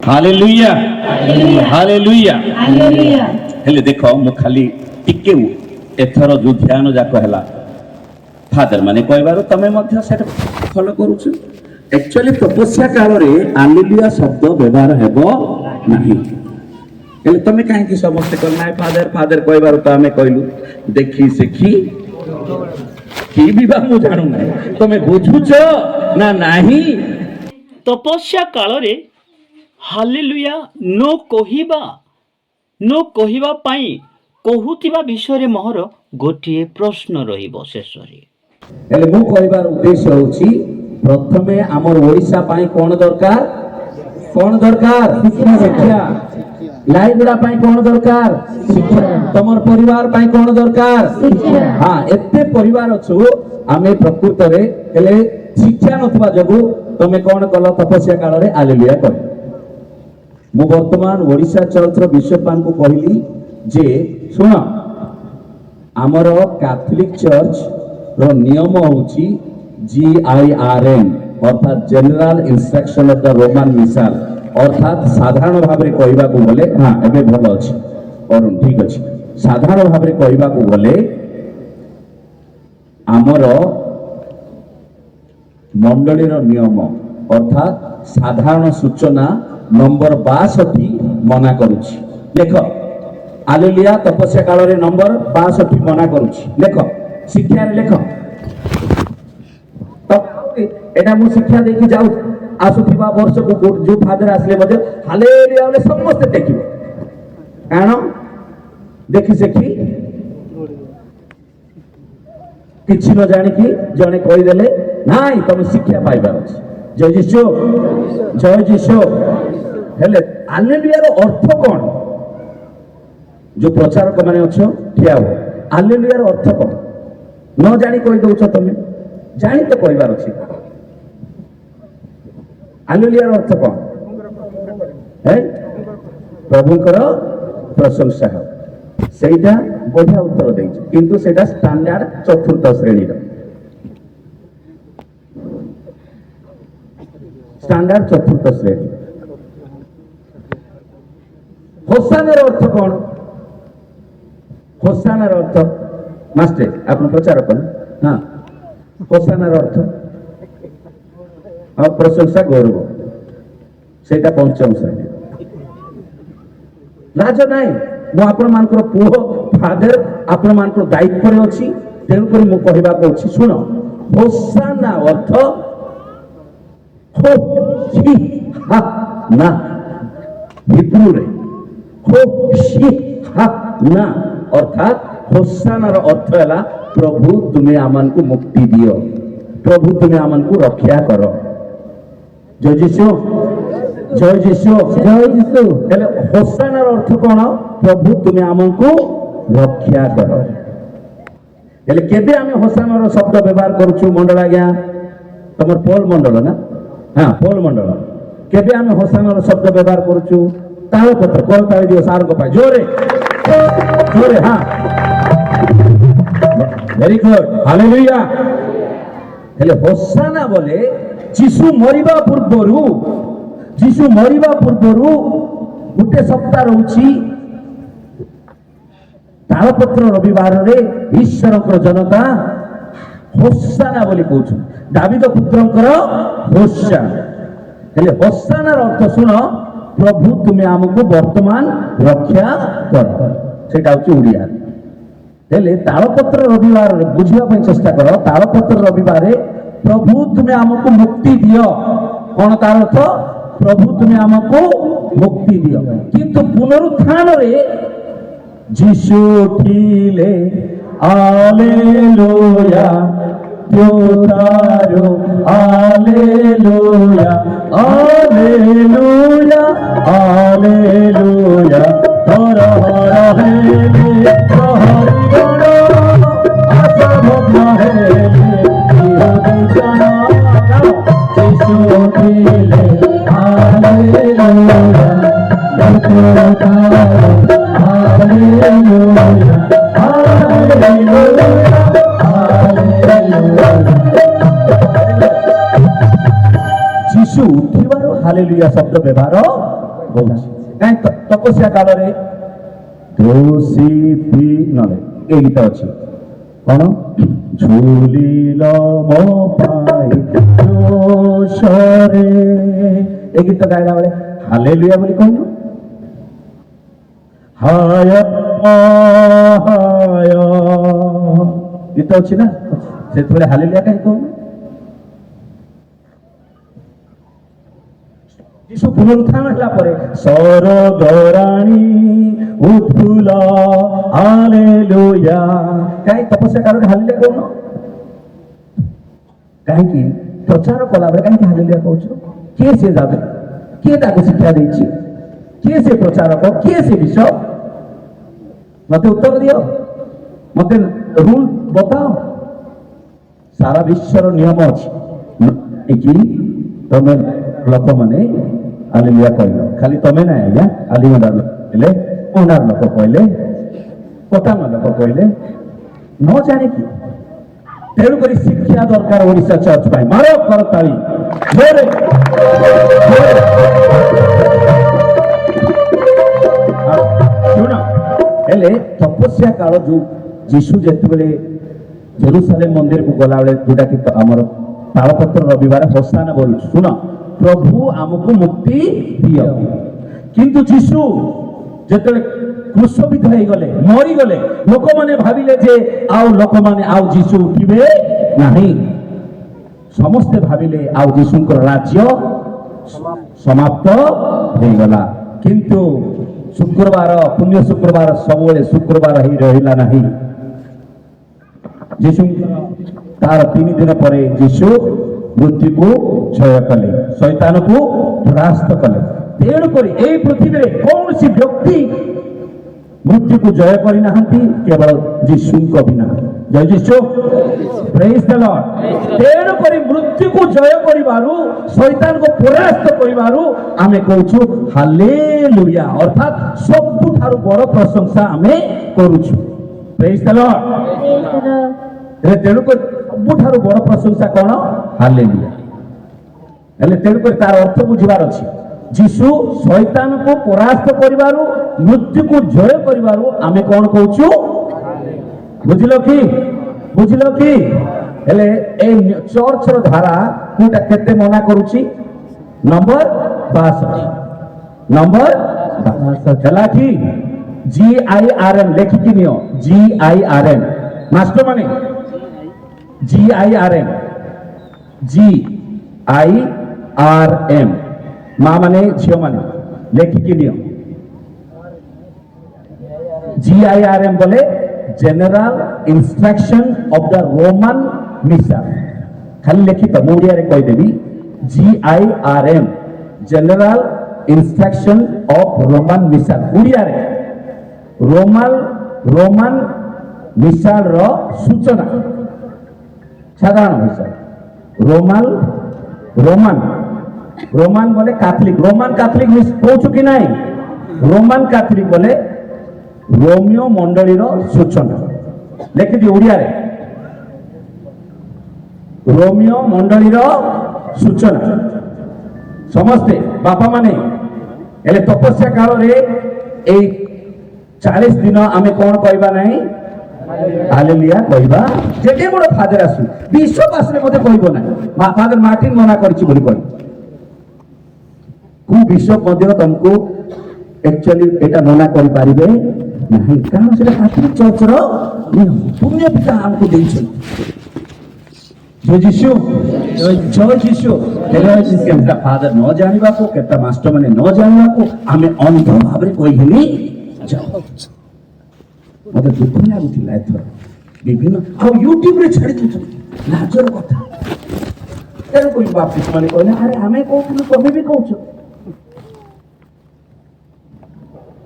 Hallelujah hallelujah. हेले देखो मु खाली टिके एथर जो ध्यान जाक हैला फादर माने कहबार तमे मध्य सेट फॉलो करूछ। एक्चुअली तपस्या काल रे हालेलुया शब्द व्यवहार हेबो नाही। हेले तमे काहे कि समस्त करना फादर फादर कहबार त हमें कहलु देखी सेखी की भी बा मु जानु ना तमे बुझुछ ना नाही। तपस्या काल रे हालेलुया नो कहिबा पाई कहुतिबा विषय मोहर गोटिए प्रश्न रहिबो शेषरे। हेले मु कहबार उद्देश्य होची प्रथमे हमर ओडिसा पाई कोन दरकार शिक्षा। लाइगुड़ा पाई कोन दरकार शिक्षा। तमर परिवार पाई कोन दरकार शिक्षा। हां एते परिवार अछु आमे प्रकृत रे हेले शिक्षा नथवा जगु तमे कोन कल तपस्या काल रे हालेलुया कर। मु वर्तमान ओडिसा चर्च रो बिशपान को कहली जे सुन हमर कैथोलिक चर्च रो नियम होची GIRM अर्थात general instruction of the Roman मिसाल अर्थात साधारण भाव रे कहबा को बोले हां एबे भलो अछि अरुण ठीक अछि। साधारण भाव रे कहबा को बोले हमर मंडली रो नियम अर्थात साधारण सूचना नंबर 62 मना करूछि। देख हालेलुया तपस्या काल रे नंबर 62 मना करूछि। देख शिक्षा रे लेख एटा मु शिक्षा देखि जाऊ आसुथिबा वर्ष को जो फादर आसले मजे हालेलुया बोले समस्त देखिबो कारण देखि सेखी किछि न जानि कि जने कहि देले नाइ तमे शिक्षा पाइबार अछि। जय जीशु हेले हालेलुया रो अर्थ कोन जो प्रचारक माने अछो ठिया हो हालेलुया रो अर्थ कोन न जानि कहि दउछ तमे जानि तो कहिबार अछि। हालेलुया रो अर्थ कोन है प्रभुकर प्रशंसा हो सेटा बढ़िया उत्तर देइछ किंतु सेटा स्टैंडर्ड चतुर्थ श्रेणी रो स्टैंडर्ड चतुर्थ श्रेणी। होसानार अर्थ कौन होसानार अर्थ मास्टर आप प्रचार कर हाँ होसानार अर्थ हाँ प्रशंसा गौरव सेटा पंचम श्रेणी। लाज नाई मु आपण मानकर पुओ फादर आपण मानकर दायित्व रे अछि तेनु करी मु कहबा को अछि सुनो होसाना अर्थ हो शी हा ना हिब्रू रे हो शी हा ना अर्थात होसानार अर्थ हैला प्रभु तुमे आमन को मुक्ति दियो प्रभु तुमे आमन को रक्षा करो। जय जीशु हेले होसानार अर्थ कोन प्रभु तुमे आमन को रक्षा करो। हेले केबे आमे होसानार शब्द व्यवहार करूछु मंडल आज्ञा तमर पोल मंडल ना हाँ पोल मंडल केबे आमे होसानार शब्द व्यवहार करूछु ताल पत्र कोल ताली दियो सार को पाए जोरे जोरे हाँ वेरी गुड हालेलुया। हेले होसाना बोले जीशु मरिबा पूर्वरु गुटे सप्ताह रहउछि तालपत्र रविवार रे ईश्वरकर जनता होसाना बोली कहउछ दावीद पुत्रंकर होसाना। हेले होसानार अर्थ सुन प्रभु तुमे हमको वर्तमान रक्षा कर सेटा होछि उड़िया। हेले तालपत्र रविवार बुझिबा पय चेष्टा करो तालपत्र रविवार प्रभु तुमे हमको मुक्ति दियो कोन तार अर्थ प्रभु तुमे हमको मुक्ति दियो किंतु पुनरुत्थान रे जीशु उठिले हालेलुया तारो हालेलुया हालेलुया हालेलुया हर हर हेले हरि गण आशा भक्ति हेले हरि गण जीशु उठिले हालेलुया तारो हालेलुया हालेलुया जीशु उठिबार हालेलुया शब्द व्यवहार ହଉଛି କାହିଁ ତପସ୍ୟା କାଳରେ ଦୋଷୀ ପି ନଲେ ଏଇ ଗୀତ ଅଛି କଣ ଝୁଲିଲ ମୋ ପାଇଁ ଦୋଷରେ ଏ ଗୀତ ଗାଇଲା ବେଳେ ହାଲେଲୁୟା ବୋଲି କହିଲୁ ହାୟ ହାୟ ଗୀତ ଅଛି ନା ସେତେବେଳେ ହାଲେଲୁୟା କାହିଁ କହୁନୁ ଯୀଶୁ ପୁନରୁତ୍ଥାନ ହେଲା ପରେ ସରଗରାଣୀ ଉତ୍ଫୁଲ୍ଲ ହାଲେଲୁୟା କାହିଁ ତପସ୍ୟା କାଳରେ ହାଲେଲୁୟା କହୁନ କାହିଁକି ପ୍ରଚାର କଲାବେଳେ କାହିଁକି ହାଲେଲୁୟା କହୁଛୁ କିଏ ସେ ଯାବେ କିଏ ତାକୁ ଶିକ୍ଷା ଦେଇଛି କିଏ ସେ ପ୍ରଚାରକ କିଏ ସେ ବିଷୟ ମତେ ଉତ୍ତର ଦିଅ ମତେ ରୁଲ ବତାଅ ସାରା ବିଶ୍ୱର ନିୟମ ଅଛି କି ତମେ ଲୋକମାନେ ହାଲେଲୁୟା କହିଲ ଖାଲି ତମେ ନାଇଁ ଆଜ୍ଞା ଆଲିମଦାର କହିଲେ ମନାର ଲୋକ କହିଲେ କଟାମ ଲୋକ କହିଲେ ନ ଜାଣିକି ତେଣୁକରି ଶିକ୍ଷା ଦରକାର ଓଡ଼ିଶା ଚର୍ଚ୍ଚ ପାଇଁ ମାର କରତାଳି ଜୋରେ ଶୁଣ ହେଲେ ତପସ୍ୟା କାଳ ଯୋଉ ଯୀଶୁ ଯେତେବେଳେ ଜେରୁସାଲେମ ମନ୍ଦିରକୁ ଗଲାବେଳେ ଯୋଉଟାକି ଆମର ତାଳପତ୍ର ରବିବାର ହୋସାନା ବୋଲୁଛୁ ଶୁଣ ପ୍ରଭୁ ଆମକୁ ମୁକ୍ତି ଦିଅ କିନ୍ତୁ ଯୀଶୁ ଯେତେବେଳେ କ୍ରୁଶବିଦ୍ଧ ହେଇଗଲେ ମରିଗଲେ ଲୋକମାନେ ଭାବିଲେ ଯେ ଆଉ ଲୋକମାନେ ଆଉ ଯୀଶୁ ଉଠିବେ ନାହିଁ ସମସ୍ତେ ଭାବିଲେ ଆଉ ଯୀଶୁଙ୍କର ରାଜ୍ୟ ସମାପ୍ତ ହେଇଗଲା କିନ୍ତୁ ଶୁକ୍ରବାର ପୁଣ୍ୟ ଶୁକ୍ରବାର ସବୁବେଳେ ଶୁକ୍ରବାର ହେଇ ରହିଲା ନାହିଁ ଯୀଶୁ ତାର 3 ଦିନ ପରେ ଯୀଶୁ ମୃତ୍ୟୁକୁ ଜୟ କଲେ ଶୈତାନକୁ ପରାସ୍ତ କଲେ ତେଣୁକରି ଏହି ପୃଥିବୀରେ କୌଣସି ବ୍ୟକ୍ତି ମୃତ୍ୟୁକୁ ଜୟ କରିନାହାନ୍ତି କେବଳ ଯୀଶୁଙ୍କ ବିନା ଜୟ ଯୀଶୁ ପ୍ରେଜ୍ ଦ ଲର୍ଡ ତେଣୁକରି ମୃତ୍ୟୁକୁ ଜୟ କରିବାରୁ ଶୈତାନକୁ ପରାସ୍ତ କରିବାରୁ ଆମେ କହୁଛୁ ହାଲେଲୁୟା ଅର୍ଥାତ୍ ସବୁଠାରୁ ବଡ଼ ପ୍ରଶଂସା ଆମେ କରୁଛୁ ପ୍ରେଜ୍ ଦ ଲର୍ଡ ତେଣୁକରି ସବୁଠାରୁ ବଡ଼ ପ୍ରଶଂସା କଣ ହାଲେଲୁୟା ହେଲେ ତେଣୁକରି ତାର ଅର୍ଥ ବୁଝିବାର ଅଛି ଯୀଶୁ ଶୈତାନକୁ ପରାସ୍ତ କରିବାରୁ ମୃତ୍ୟୁକୁ ଜୟ କରିବାରୁ ଆମେ କଣ କହୁଛୁ ବୁଝିଲ କି ହେଲେ এই ଚର୍ଚ୍ଚର ଧାରା କୋଉଟା କେତେ ମନା କରୁଛି ନମ୍ବର 62 ନମ୍ବର 62 ହେଲା କି GIRM ଲେଖିକି ନିଅ GIRM ମାଷ୍ଟର ମାନେ GIRM GIRM माँ माने झियो माने लेखिकी नियो GIRM बोले general instruction of the Roman mission खाली लिखित मोड़िया रे कहि देबी GIRM general instruction of Roman mission Odia रे रोमन मिशन रो सूचना साधारण भाषा रोमान बोले कैथोलिक रोमान कैथोलिक कहूँ कि ना रोमान कैथोलिक बोले रोमियो मंडली सूचना लिखि ओडिया रे रोमियो मंडली सूचना समस्ते बापा माने एले तपस्या काल रे 40 दिन आमे कौन कहबा नहीं हालेलुया कहबा जेते बड़ फादर आसु विश्वास रे मते कहबो ना फादर मार्टिन मना करछि बोली कहि को बिशप मध्य तुमको एक्चुअली एटा मना कर पारिबे नहीं कारण से कैथोलिक चर्च रो पुण्य पिता हमको देइछन जय जीशु केता फादर न जानिबा को केता मास्टर माने न जानिबा को हमें अंध भाव रे कहिनी जाओ मते दुख लागुथिला एथर विभिन्न आ यूट्यूब रे छाडी दिछन लाजर कथा तेरे कोई बाप्तिस्म माने कहले अरे हमें कहू तमे भी कहू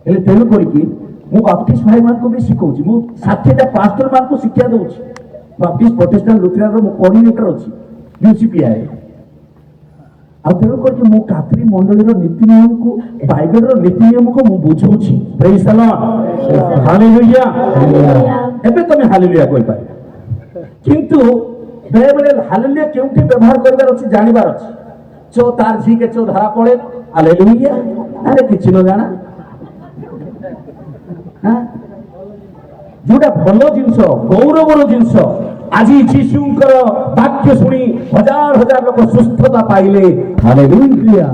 हेले तेणु करिकी मु बाप्टिस्ट भाई मान को भी सिखौछि मु 60टा पास्टर मान को शिक्षा दउछि बाप्टिस्ट प्रोटेस्टेंट लुथेरान रो कोऑर्डिनेटर अछि यूसीपीआई आ तेणु करिकी मु कैथोलिक मंडली रो नीति नियम को बाइबल रो नीति नियम को मु बुझौछि प्रेज द लॉर्ड हालेलुया एबे तमे हालेलुया कहि पारे किंतु बेबले हालेलुया केउठी व्यवहार करबार अछि जानिबार अछि चो तार जी के चो धरा पड़े हालेलुया ଆରେ କିଛି ନ ଜାଣା ଯୋଉଟା ଭଲ ଜିନିଷ ଗୌରବର ଜିନିଷ ଆଜି ଯୀଶୁଙ୍କର ବାକ୍ୟ ଶୁଣି ହଜାର ହଜାର ଲୋକ ସୁସ୍ଥତା ପାଇଲେ। ହାଲେଲୁୟା।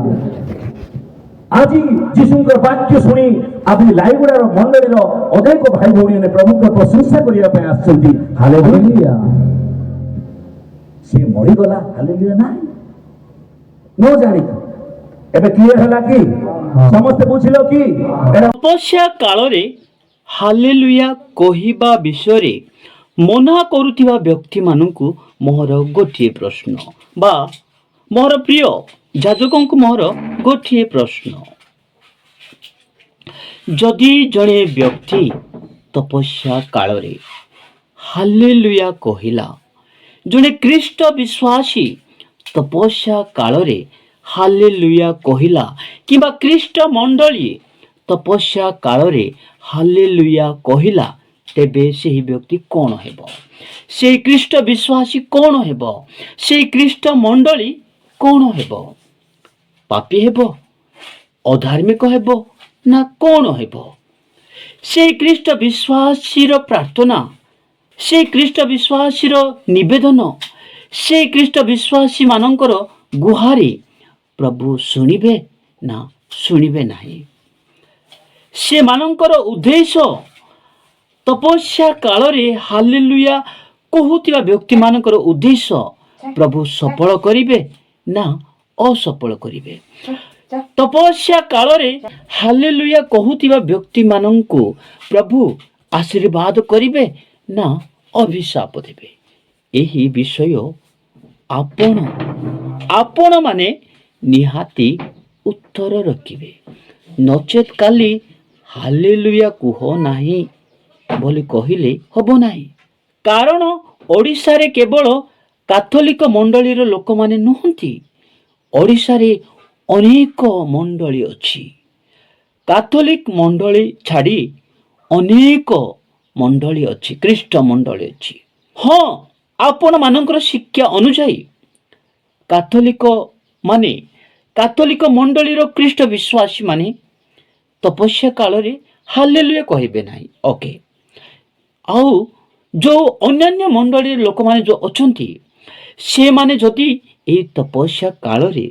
ଆଜି ଯୀଶୁଙ୍କର ବାକ୍ୟ ଶୁଣି ଆଜି ଲାଇଗୁଡ଼ାର ମଣ୍ଡଳୀର ଅନେକ ଭାଇ ଭଉଣୀମାନେ ପ୍ରଭୁଙ୍କ ପ୍ରଶଂସା କରିବା ପାଇଁ ଆସିଛନ୍ତି। ହାଲେଲୁୟା। ସେ ମରିଗଲା, ହାଲେଲୁୟା ନାହିଁ ନ ଜାଣିକି। ଏବେ କ୍ଲିୟର ହେଲା କି? ସମସ୍ତେ ବୁଝିଲ କି? ତପସ୍ୟା କାଳରେ ହାଲେଲୁୟା କହିବା ବିଷୟରେ ମନା କରୁଥିବା ବ୍ୟକ୍ତିମାନଙ୍କୁ ମୋର ଗୋଟିଏ ପ୍ରଶ୍ନ, ବା ମୋର ପ୍ରିୟ ଯାଜକଙ୍କୁ ମୋର ଗୋଟିଏ ପ୍ରଶ୍ନ। ଯଦି ଜଣେ ବ୍ୟକ୍ତି ତପସ୍ୟା କାଳରେ ହାଲେଲୁୟା କହିଲା, ଜଣେ ଖ୍ରୀଷ୍ଟ ବିଶ୍ୱାସୀ ତପସ୍ୟା କାଳରେ ହାଲେଲୁୟା କହିଲା, କିମ୍ବା ଖ୍ରୀଷ୍ଟ ମଣ୍ଡଳୀ ତପସ୍ୟା କାଳରେ ହାଲେଲୁୟା କହିଲା, ତେବେ ସେହି ବ୍ୟକ୍ତି କ'ଣ ହେବ? ସେହି ଖ୍ରୀଷ୍ଟ ବିଶ୍ୱାସୀ କ'ଣ ହେବ? ସେହି ଖ୍ରୀଷ୍ଟ ମଣ୍ଡଳୀ କ'ଣ ହେବ? ପାପୀ ହେବ? ଅଧାର୍ମିକ ହେବ? ନା କ'ଣ ହେବ? ସେହି ଖ୍ରୀଷ୍ଟ ବିଶ୍ୱାସୀର ପ୍ରାର୍ଥନା, ସେହି ଖ୍ରୀଷ୍ଟ ବିଶ୍ୱାସୀର ନିବେଦନ, ସେହି ଖ୍ରୀଷ୍ଟ ବିଶ୍ୱାସୀ ମାନଙ୍କର ଗୁହାରି ପ୍ରଭୁ ଶୁଣିବେ ନା ଶୁଣିବେ ନାହିଁ? ସେମାନଙ୍କର ଉଦ୍ଦେଶ୍ୟ ତପସ୍ୟା କାଳରେ ହାଲେଲୁୟା କହୁଥିବା ବ୍ୟକ୍ତିମାନଙ୍କର ଉଦ୍ଦେଶ୍ୟ ପ୍ରଭୁ ସଫଳ କରିବେ ନା ଅସଫଳ କରିବେ? ତପସ୍ୟା କାଳରେ ହାଲେଲୁୟା କହୁଥିବା ବ୍ୟକ୍ତିମାନଙ୍କୁ ପ୍ରଭୁ ଆଶୀର୍ବାଦ କରିବେ ନା ଅଭିଶାପ ଦେବେ? ଏହି ବିଷୟ ଆପଣମାନେ ନିହାତି ଉତ୍ତର ରଖିବେ। ନଚେତ୍ କାଲି ହାଲେଲୁୟା କୁହ ନାହିଁ ବୋଲି କହିଲେ ହେବ ନାହିଁ। କାରଣ ଓଡ଼ିଶାରେ କେବଳ କାଥୋଲିକ ମଣ୍ଡଳୀର ଲୋକମାନେ ନୁହନ୍ତି, ଓଡ଼ିଶାରେ ଅନେକ ମଣ୍ଡଳୀ ଅଛି। କାଥୋଲିକ ମଣ୍ଡଳୀ ଛାଡ଼ି ଅନେକ ମଣ୍ଡଳୀ ଅଛି, ଖ୍ରୀଷ୍ଟ ମଣ୍ଡଳୀ ଅଛି। ହଁ, ଆପଣମାନଙ୍କର ଶିକ୍ଷା ଅନୁଯାୟୀ କାଥୋଲିକ ମଣ୍ଡଳୀର ଖ୍ରୀଷ୍ଟ ବିଶ୍ୱାସୀ ମାନେ ତପସ୍ୟା କାଳରେ ହାଲେଲୁୟା କହିବେ ନାହିଁ। ଓକେ। ଆଉ ଯେଉଁ ଅନ୍ୟାନ୍ୟ ମଣ୍ଡଳୀର ଲୋକମାନେ ଯେଉଁ ଅଛନ୍ତି, ସେମାନେ ଯଦି ଏହି ତପସ୍ୟା କାଳରେ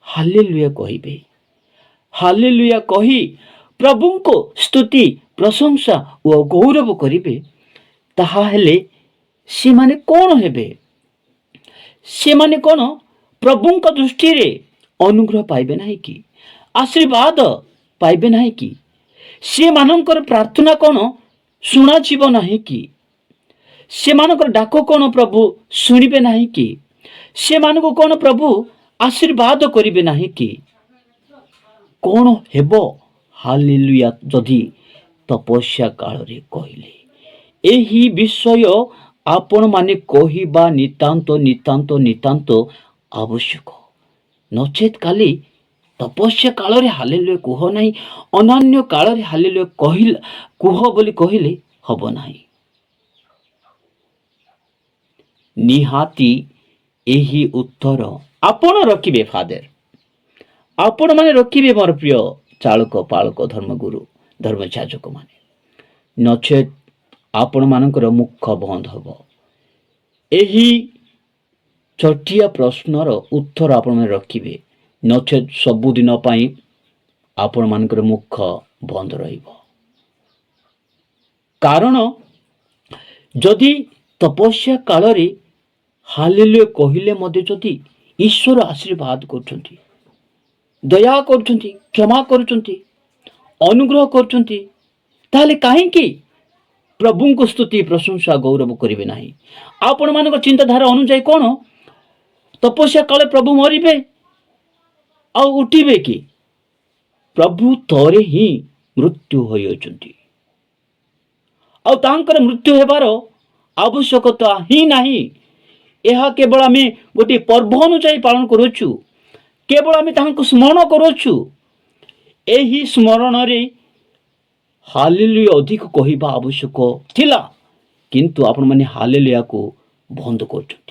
ହାଲେଲୁୟା କହିବେ, ହାଲେଲୁୟା କହି ପ୍ରଭୁଙ୍କ ସ୍ତୁତି, ପ୍ରଶଂସା ଓ ଗୌରବ କରିବେ, ତାହାହେଲେ ସେମାନେ କ'ଣ ହେବେ? ସେମାନେ କ'ଣ ପ୍ରଭୁଙ୍କ ଦୃଷ୍ଟିରେ ଅନୁଗ୍ରହ ପାଇବେ ନାହିଁ କି? ଆଶୀର୍ବାଦ ପାଇବେ ନାହିଁ କି? ସେମାନଙ୍କର ପ୍ରାର୍ଥନା କ'ଣ ଶୁଣାଯିବ ନାହିଁ କି? ସେମାନଙ୍କର ଡାକ କ'ଣ ପ୍ରଭୁ ଶୁଣିବେ ନାହିଁ କି? ସେମାନଙ୍କୁ କ'ଣ ପ୍ରଭୁ ଆଶୀର୍ବାଦ କରିବେ ନାହିଁ କି? କ'ଣ ହେବ ହାଲେଲୁୟା ଯଦି ତପସ୍ୟା କାଳରେ କହିଲେ? ଏହି ବିଷୟ ଆପଣମାନେ କହିବା ନିତାନ୍ତ ଆବଶ୍ୟକ। ନଚେତ୍ କାଲି ତପସ୍ୟା କାଳରେ ହାଲେଲୁୟା କୁହ ନାହିଁ, ଅନ୍ୟାନ୍ୟ କାଳରେ ହାଲେଲୁୟା କୁହ ବୋଲି କହିଲେ ହେବ ନାହିଁ। ନିହାତି ଏହି ଉତ୍ତର ଆପଣ ରଖିବେ ଫାଦର, ଆପଣମାନେ ରଖିବେ ମୋର ପ୍ରିୟ ଚାଳକ ପାଳକ ଧର୍ମଗୁରୁ ଧର୍ମଯାଜକମାନେ। ନଚେତ୍ ଆପଣମାନଙ୍କର ମୁଖ ବନ୍ଦ ହେବ। ଏହି ଛୋଟିଆ ପ୍ରଶ୍ନର ଉତ୍ତର ଆପଣମାନେ ରଖିବେ, ନଚେତ୍ ସବୁଦିନ ପାଇଁ ଆପଣମାନଙ୍କର ମୁଖ ବନ୍ଦ ରହିବ। କାରଣ ଯଦି ତପସ୍ୟା କାଳରେ ହାଲେଲୁୟା କହିଲେ ମଧ୍ୟ ଯଦି ଈଶ୍ୱର ଆଶୀର୍ବାଦ କରୁଛନ୍ତି, ଦୟା କରୁଛନ୍ତି, କ୍ଷମା କରୁଛନ୍ତି, ଅନୁଗ୍ରହ କରୁଛନ୍ତି, ତାହେଲେ କାହିଁକି ପ୍ରଭୁଙ୍କ ସ୍ତୁତି, ପ୍ରଶଂସା, ଗୌରବ କରିବେ ନାହିଁ? ଆପଣମାନଙ୍କ ଚିନ୍ତାଧାରା ଅନୁଯାୟୀ କ'ଣ ତପସ୍ୟା କାଳେ ପ୍ରଭୁ ମରିବେ ଆଉ ଉଠିବେ କି? ପ୍ରଭୁ ଥରେ ହିଁ ମୃତ୍ୟୁ ହୋଇଅଛନ୍ତି, ଆଉ ତାଙ୍କର ମୃତ୍ୟୁ ହେବାର ଆବଶ୍ୟକତା ହିଁ ନାହିଁ। ଏହା କେବଳ ଆମେ ଗୋଟିଏ ପର୍ବ ଅନୁଯାୟୀ ପାଳନ କରୁଅଛୁ, କେବଳ ଆମେ ତାହାଙ୍କୁ ସ୍ମରଣ କରୁଅଛୁ। ଏହି ସ୍ମରଣରେ ହାଲେଲୁୟା ଅଧିକ କହିବା ଆବଶ୍ୟକ ଥିଲା, କିନ୍ତୁ ଆପଣମାନେ ହାଲେଲୁୟାକୁ ବନ୍ଦ କରୁଛନ୍ତି।